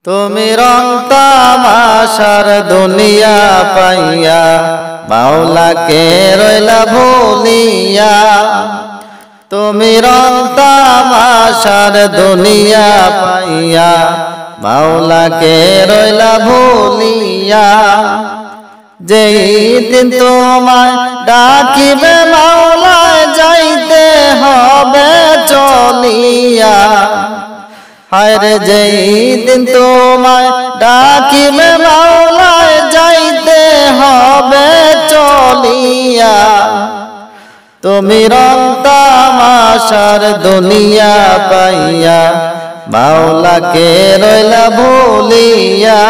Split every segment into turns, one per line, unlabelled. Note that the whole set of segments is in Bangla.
তুমি রং তামাশার দুনিয়া পাইয়া মাওলাকে রইলা ভুলিয়া। তুমি রং তামাশার দুনিয়া পাইয়া মাওলাকে রইলা ভুলিয়া। যেই দিন তোমায় ডাকিবে মাওলায় যাইতে হবে চলিয়া। হায়রে যেই দিন তোমায় ডাকিবে মাওলায় যাইতে হবে চলিয়া। তুমি রং তামাশার দুনিয়া পাইয়া মাওলাকে রইলা ভুলিয়া।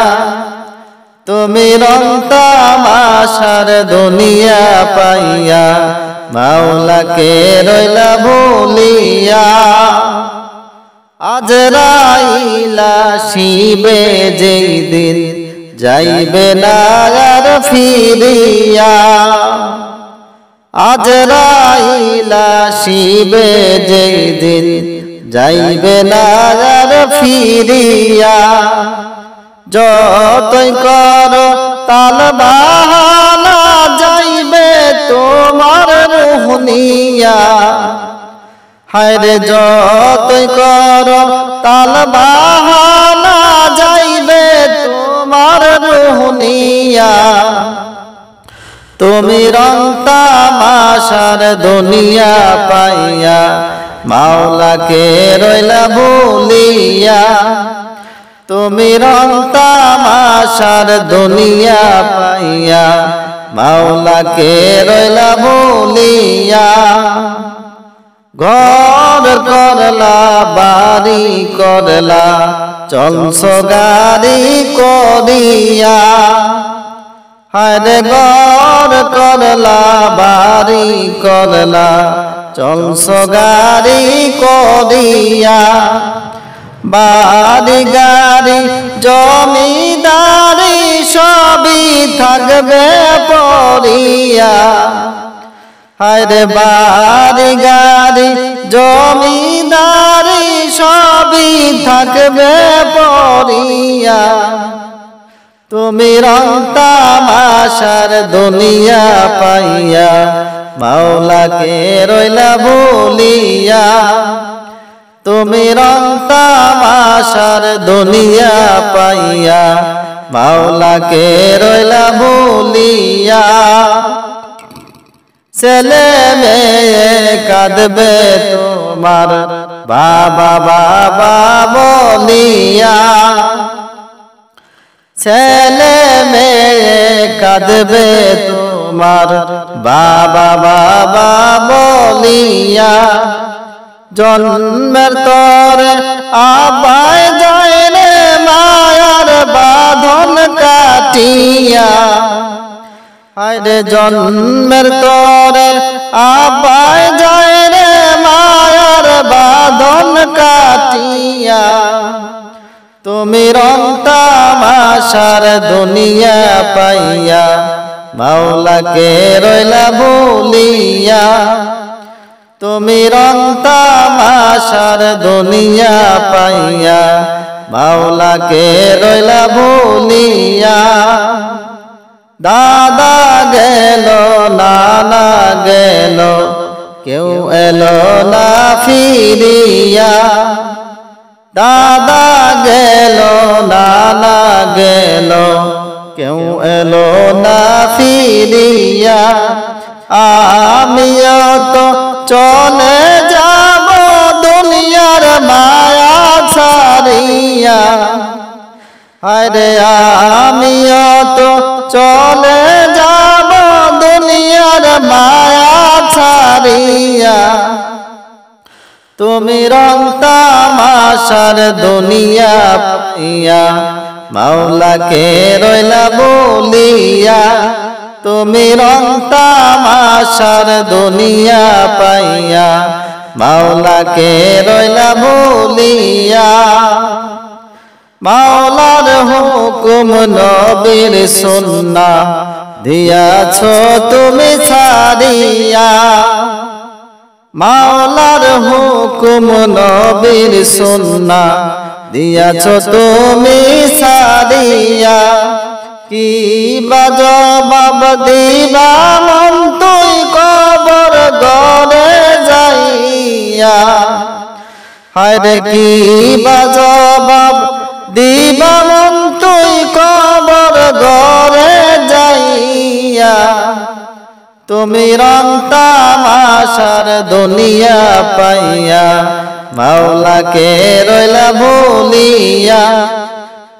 তুমি রং তামাশার দুনিয়া পাইয়া মাওলাকে রইলা ভুলিয়া। আজরাইলা শিবে যেই দিন যাইবে না আর ফিরিয়া। আজরাইলা শিবে যেই দিন যাইবে না আর ফিরিয়া। যতই কর তাল বাহানা যাইবে তোমার রূহ নিয়া। হায়রে যতই কর তাল বাহানা যাইবে তোমার রূহ নিয়া। তুমি রং তামাশার দুনিয়া পাইয়া মাওলাকে রইলা ভুলিয়া। তুমি রং তামাশার দুনিয়া পাইয়া মাওলাকে রইলা ভুলিয়া। ঘর করলা বাড়ি করলা চলছ গাড়ি করিয়া। হায়রে ঘর করলা বাড়ি করলা চলছ গাড়ি করিয়া। বাড়ি গাড়ি জমিদারি সবই থাকবে পড়িয়া। হায়রে বাড়ি গাড়ি জমিদারি সবই থাকবে পড়িয়া। তুমি রং তামাশার দুনিয়া পাইয়া মাওলাকে রইলা ভুলিয়া। তুমি রং তামাশার দুনিয়া পাইয়া মাওলাকে রইলা ভুলিয়া। ছেলে মেয়ে কাঁদবে তোমার বাবা বাবা বলিয়া। ছেলে মেয়ে কাঁদবে তোমার বাবা বাবা বলিয়া। জন্মের তরে আবায় যায় রে মায়ার বাঁধন কাটিয়া। হায়রে জন্মের তরে আবায় যায় রে মায়ার বাঁধন কাটিয়া। তুমি রং তামাশার দুনিয়া পাইয়া মাওলাকে রইলা ভুলিয়া। তুমি রং তামাশার দুনিয়া পাইয়া মাওলাকে রইলা ভুলিয়া। দাদা গেল নানা গেল কেউ এলো না ফিরিয়া। দাদা গেল নানা গেল কেউ এলো না ফিরিয়া। আমিও তো চলে যাব দুনিয়ার মায়া ছাড়িয়া। আরে আমিও তো চলে যাব দুনিয়ার মায়া ছাড়িয়া। তুমি রং তামাশার দুনিয়া পাইয়া মাওলাকে রইলা ভুলিয়া। তুমি রং তামাশার দুনিয়া পাইয়া মাওলাকে রইলা ভুলিয়া। মাওলার হুকুম নবীর সুন্নাহ দিয়াছ তুমি ছাড়িয়া। মাওলার হুকুম নবীর সুন্নাহ দিয়াছ তুমি সারিয়া কি বা জবাব দিবা মন তুই কবর গড়ে যাইয়া হায়রে কি বা জবাব দিবা মন তুই কবর গড়ে যাইয়া তুমি রং তামাশার দুনিয়া পাইয়া মাওলাকে রইলা ভুলিয়া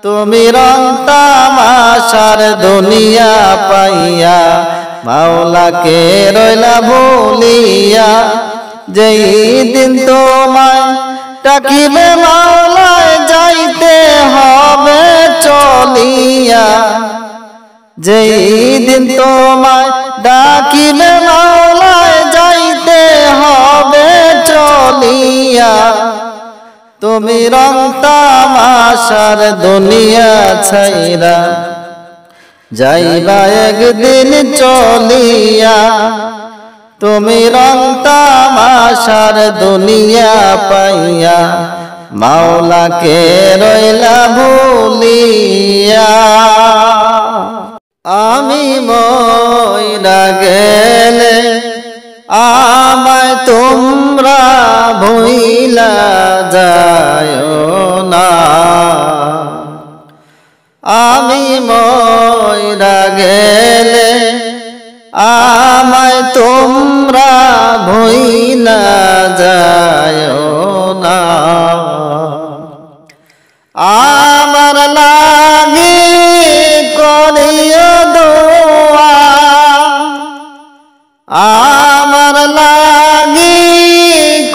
তুমি রং তামাশার দুনিয়া পাইয়া মাওলাকে রইলা ভুলিয়া যেই দিন তোমায় ডাকিবে মাওলায় যাইতে হবে চলিয়া যেই দিন তোমায় ডাকিবে মাওলায় যাইতে হবে চলিয়া তুমি রং তামাশার দুনিয়া ছাইরা যাইবা একদিন চলিয়া তুমি রং তামাশার দুনিয়া পাইয়া মাওলাকে রইলা ভুলিয়া আমি মইরা গেলে আমায় তোমরা ভুইলা যায়ো না আমি মইরা গেলে আমায় তোমরা ভুইলা যায়ো না আমার লাগি করিও দোয়া আমার লাগি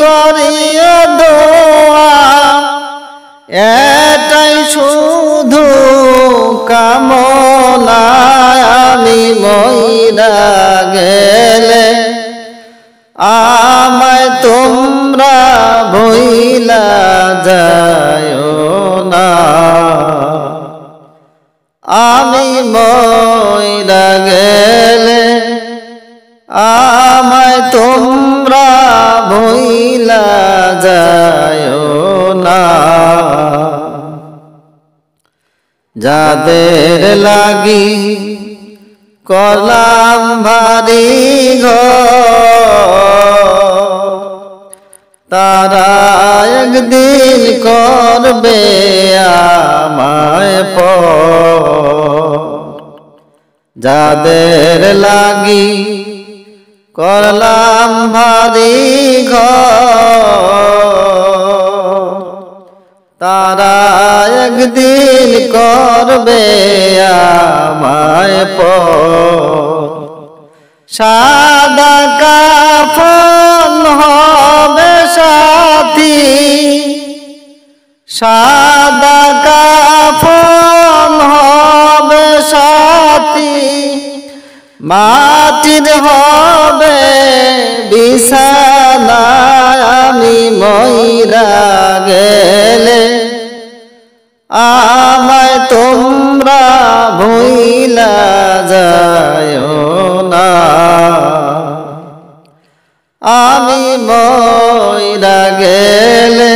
করিও দোয়া এটাই শুধু কামনা আমি মইরা গেলে আমায় তোমরা ভুইলা যায়ো না আমি মইরা গেলে আমায় তোমরা ভুইলা যায়ো না যাদের লাগি কলাম ভারী তারা একদিন করবে আমায় যাদের লাগি করলাম ভারী তারা একদিন করবে আমায় সাদা কাফন হবে সাথী সাদা কাফন হবে সাথী মাটির হবে বিছানা আমি মইরা গেলে আমায় তোমরা ভুইলা যায়ো না আমি মইরা গেলে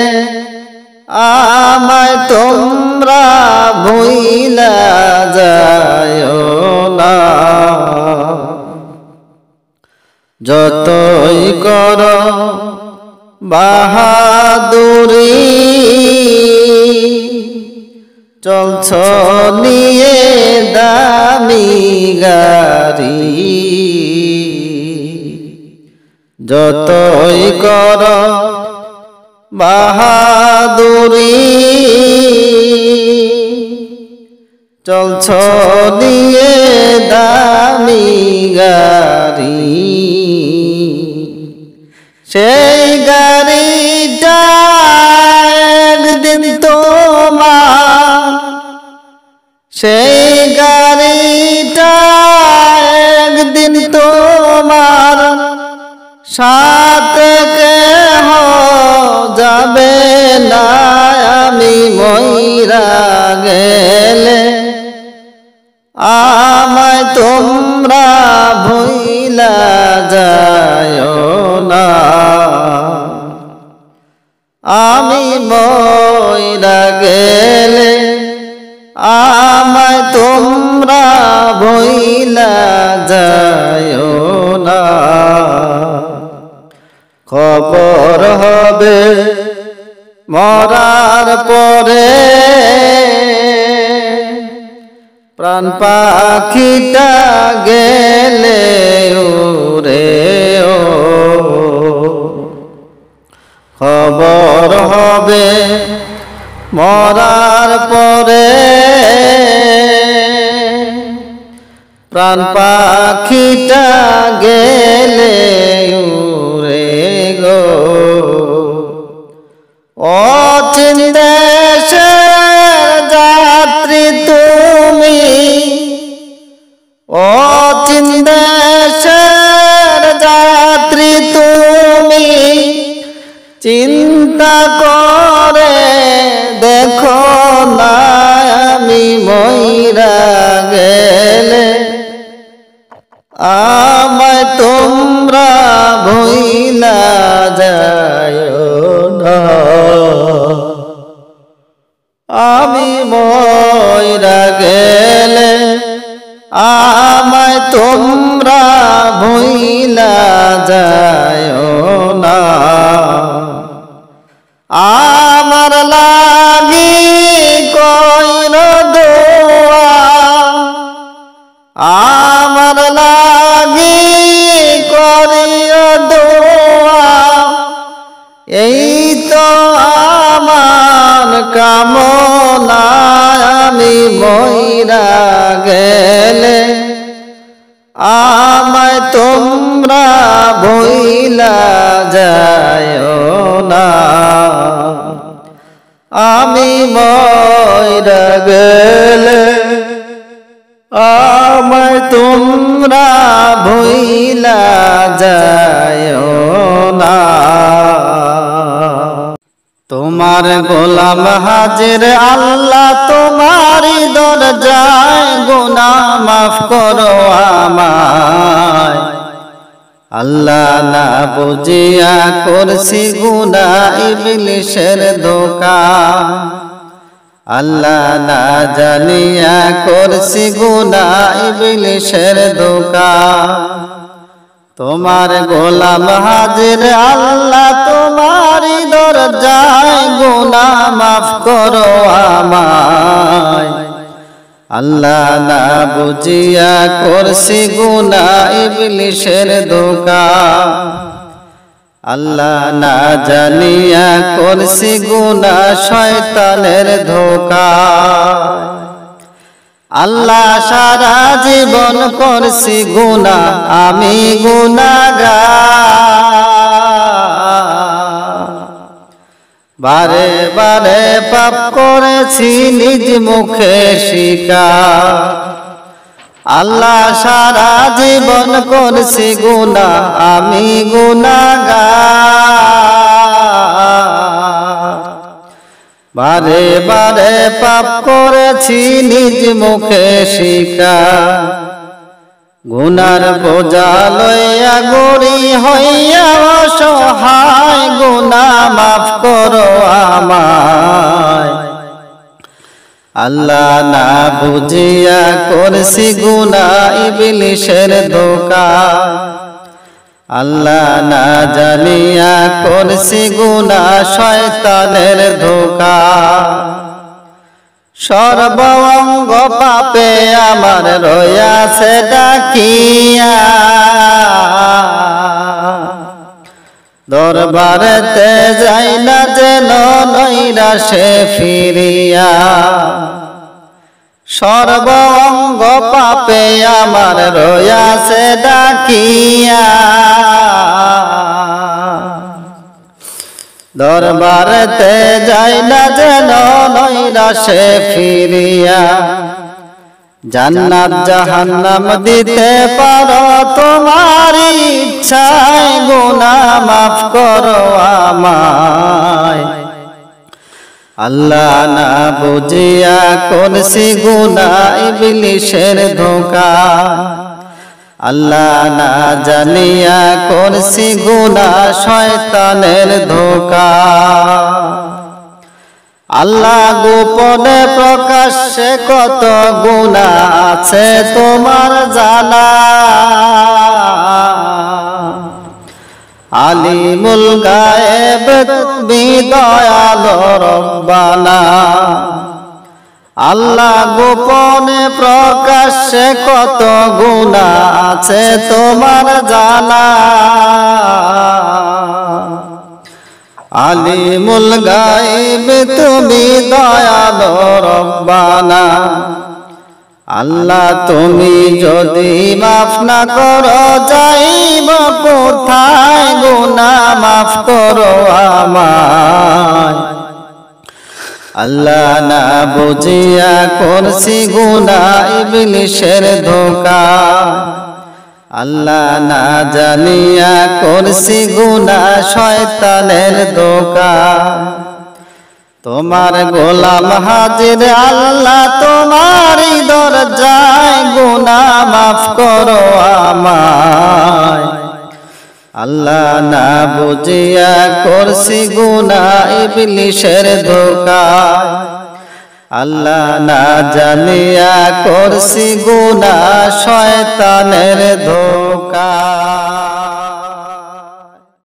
আমায় তোমরা ভুইলা যায়ো না যতই কর বাহাদুরি চলছ নিয়ে দামি গাড়ি যতই কর বাহাদুরি চলছ নিয়ে দামি গাড়ি সেই গাড়িটা একদিন তোমার সেই গাড়িটা একদিন তোমার সাথে কেহ যাবে না আমি মইরা গেলে আমায় তোমরা ভুইলা যায়ো না আমি মইরা গেলে আমায় তোমরা ভুইলা যায়ো না। খবর হবে মরার পরে, প্রাণ পাখিটা গেলে উড়ে ও। খবর হবে মরার পরে, প্রাণ পাখিটা গেলে উড়ে গো। অচিন দেশের যাত্রী তুমি, অচিন দেশের যাত্রী তুমি, চিন্তা করে দেখো না আমি মইরা গেলে। আমায় তোমরা ভুইলা যায়ো না। আমি মইরা গেলে আমায় তোমরা ভুইলা যায়ো না। আমার লাগি কইর দোয়া, আমার লাগি করিও দোয়া, এই তো আমার কামনা আমি মইরা গেলে। আমায় তোমরা ভুইলা যায়ো না। আমি মইরা গেলে আমায় তোমরা ভুইলা যায়ো না। তোমার গোলাম হাজির আল্লাহ তোমারই দরজায়, গুনাহ মাফ করো আমায়। আল্লাহ না বুঝিয়া করছি গুনাহ ইবলিসের ধোঁকা, আল্লাহ না জানিয়া করছি গুনাহ ইবলিসের ধোঁকা। তোমার গোলাম হাজির আল্লাহ তোমারই দরজায়, গুনাহ মাফ করো আমায়। আল্লাহ না বুঝিয়া করছি গুনাহ ইবলিসের ধোঁকা, আল্লাহ না জানিয়া করছি গুনাহ শয়তানের ধোঁকা। আল্লাহ সারা জীবন করছি গুনাহ আমি গুনাহগার, বারে বারে পাপ করেছি নিজ মুখে স্বীকার। আল্লাহ সারা জীবন করছি গুনাহ আমি গুনাহগার, বারে বারে পাপ করেছি নিজ মুখে স্বীকার। গুনার বোঝা লইয়া গড়ি হইয়া অসহায়, গুনাহ মাফ করো আমায়। আল্লাহ না বুঝিয়া করছি গুনাহ ইবলিসের ধোঁকা, আল্লাহ না জানিয়া করছি গুনাহ শয়তানের ধোঁকা। সর্ব অঙ্গ পাপে আমার রয়াছে ডাকিয়া, দরবারেতে যাই না যেন নৈরাশে ফিরিয়া। সর্ব অঙ্গ পাপে আমার রয়াছে ডাকিয়া, দরবারেতে যাই না যেন নৈরাশে ফিরিয়া। জান্নাত জাহান্নাম দিতে পারো তোমারই ইচ্ছায়, গুনাহ মাফ করো আমায়। আল্লাহ না বুঝিয়া করছি গুনাহ ইবলিসের ধোঁকা, আল্লাহ না জানিয়া করছি গুনাহ শয়তানের ধোঁকা। আল্লাহ গোপনে প্রকাশ্যে কত গুনাহ আছে তোমার জানা। আলিমুল গায়েব তুমি দয়ালো রব্বানা। আল্লাহ গোপনে প্রকাশ্যে কত গুনাহ আছে তোমার জানা। আলিমুল গায়েব তুমি দয়ালো রব্বানা। আল্লাহ তুমি যদি মাফ না করো যাইব কোথায়, গুনাহ মাফ করো আমায়। আল্লাহ না বুঝিয়া করছি গুনাহ ইবলিসের ধোঁকা। আল্লাহ না জানিয়া করছি গুনাহ শয়তানের ধোঁকা। তোমার গোলাম হাজির আল্লাহ তোমারই দরজায়, গুনাহ মাফ করো আমায়। আল্লাহ না বুঝিয়া করছি গুনাহ ইবলিসের ধোঁকা। আল্লাহ না জানিয়া করছি গুনাহ শয়তানের ধোঁকা।